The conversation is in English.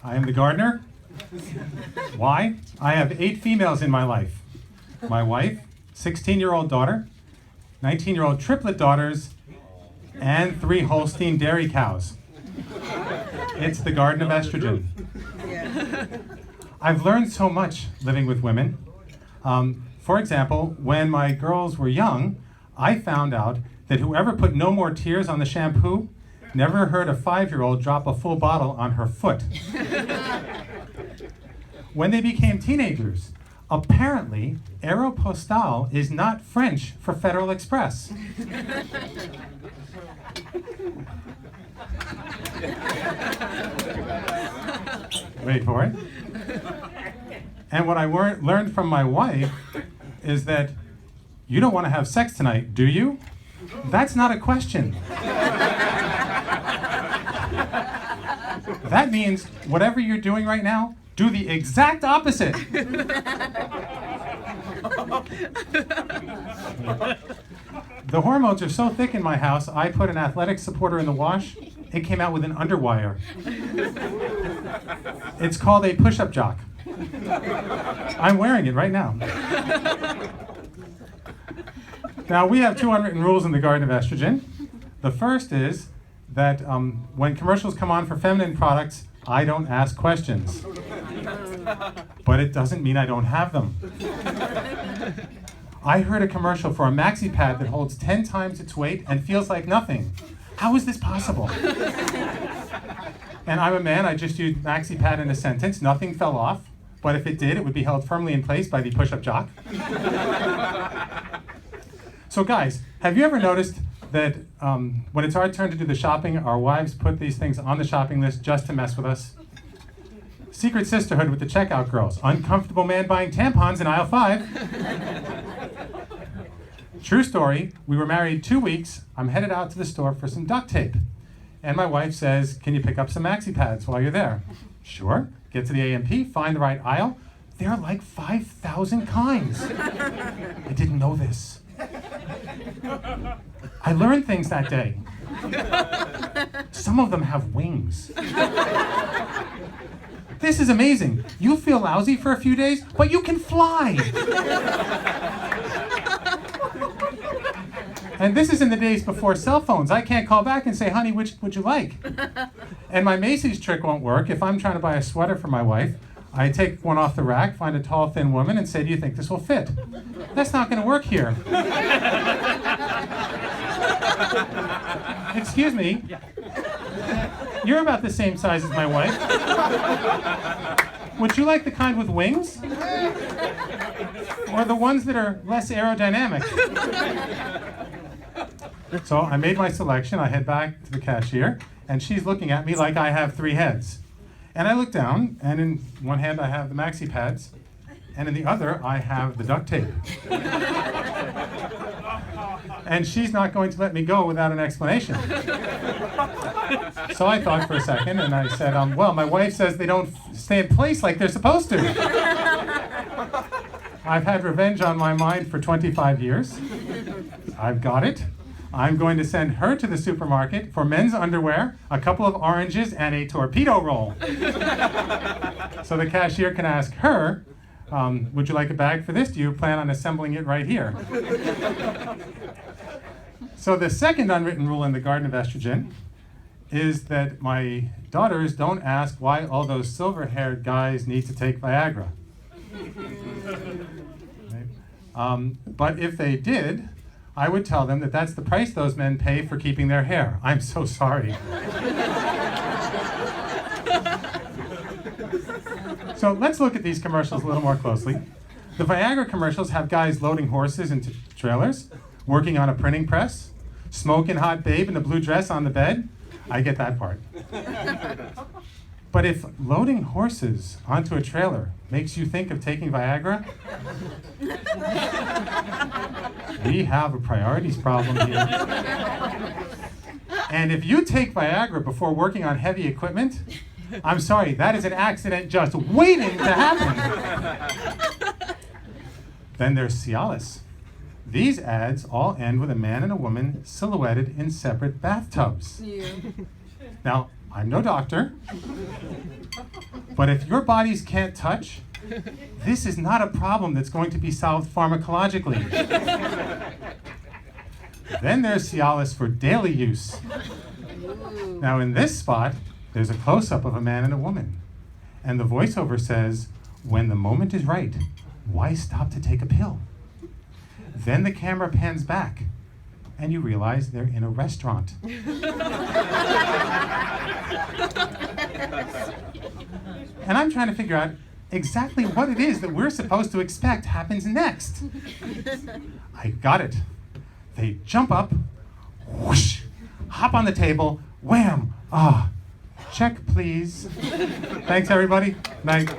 I am the gardener. Why? I have 8 females in my life. My wife, 16-year-old daughter, 19-year-old triplet daughters, and 3 Holstein dairy cows. It's the garden of estrogen. I've learned so much living with women. For example, when my girls were young, I found out that whoever put no more tears on the shampoo never heard a 5-year-old drop a full bottle on her foot. When they became teenagers, apparently, Aeropostale is not French for Federal Express. Wait for it. And what I learned from my wife is that you don't want to have sex tonight, do you? That's not a question. That means whatever you're doing right now, do the exact opposite. The hormones are so thick in my house, I put an athletic supporter in the wash. It came out with an underwire. It's called a push-up jock. I'm wearing it right now. Now, we have 2 unwritten rules in the Garden of Estrogen. The first is that when commercials come on for feminine products, I don't ask questions. But it doesn't mean I don't have them. I heard a commercial for a maxi pad that holds 10 times its weight and feels like nothing. How is this possible? And I'm a man, I just used maxi pad in a sentence. Nothing fell off. But if it did, it would be held firmly in place by the push-up jock. So guys, have you ever noticed that when it's our turn to do the shopping, our wives put these things on the shopping list just to mess with us? Secret sisterhood with the checkout girls. Uncomfortable man buying tampons in aisle 5. True story, we were married 2 weeks. I'm headed out to the store for some duct tape. And my wife says, can you pick up some maxi pads while you're there? Sure. Get to the A&P, find the right aisle. There are like 5,000 kinds. I didn't know this. I learned things that day. Some of them have wings. This is amazing. You feel lousy for a few days, but you can fly. And this is in the days before cell phones. I can't call back and say, honey, which would you like? And my Macy's trick won't work. If I'm trying to buy a sweater for my wife, I take one off the rack, find a tall, thin woman, and say, do you think this will fit? That's not going to work here. Excuse me. You're about the same size as my wife. Would you like the kind with wings? Or the ones that are less aerodynamic? So I made my selection. I head back to the cashier, and she's looking at me like I have 3 heads. And I look down, and in one hand I have the maxi pads, and in the other I have the duct tape. And she's not going to let me go without an explanation. So I thought for a second, and I said, well, my wife says they don't stay in place like they're supposed to. I've had revenge on my mind for 25 years. I've got it. I'm going to send her to the supermarket for men's underwear, a couple of oranges, and a torpedo roll. So the cashier can ask her, would you like a bag for this? Do you plan on assembling it right here? So the second unwritten rule in the Garden of Estrogen is that my daughters don't ask why all those silver-haired guys need to take Viagra. But if they did, I would tell them that that's the price those men pay for keeping their hair. I'm so sorry. So let's look at these commercials a little more closely. The Viagra commercials have guys loading horses into trailers, working on a printing press, smoking hot babe in a blue dress on the bed. I get that part. But if loading horses onto a trailer makes you think of taking Viagra, we have a priorities problem here. And if you take Viagra before working on heavy equipment, I'm sorry, that is an accident just waiting to happen. Then there's Cialis. These ads all end with a man and a woman silhouetted in separate bathtubs. Yeah. Now, I'm no doctor, But if your bodies can't touch, this is not a problem that's going to be solved pharmacologically. Then there's Cialis for daily use. Now in this spot, there's a close-up of a man and a woman. And the voiceover says, when the moment is right, why stop to take a pill? Then the camera pans back, and you realize they're in a restaurant. And I'm trying to figure out exactly what it is that we're supposed to expect happens next. I got it. They jump up, whoosh, hop on the table, wham, check please. Thanks everybody, night.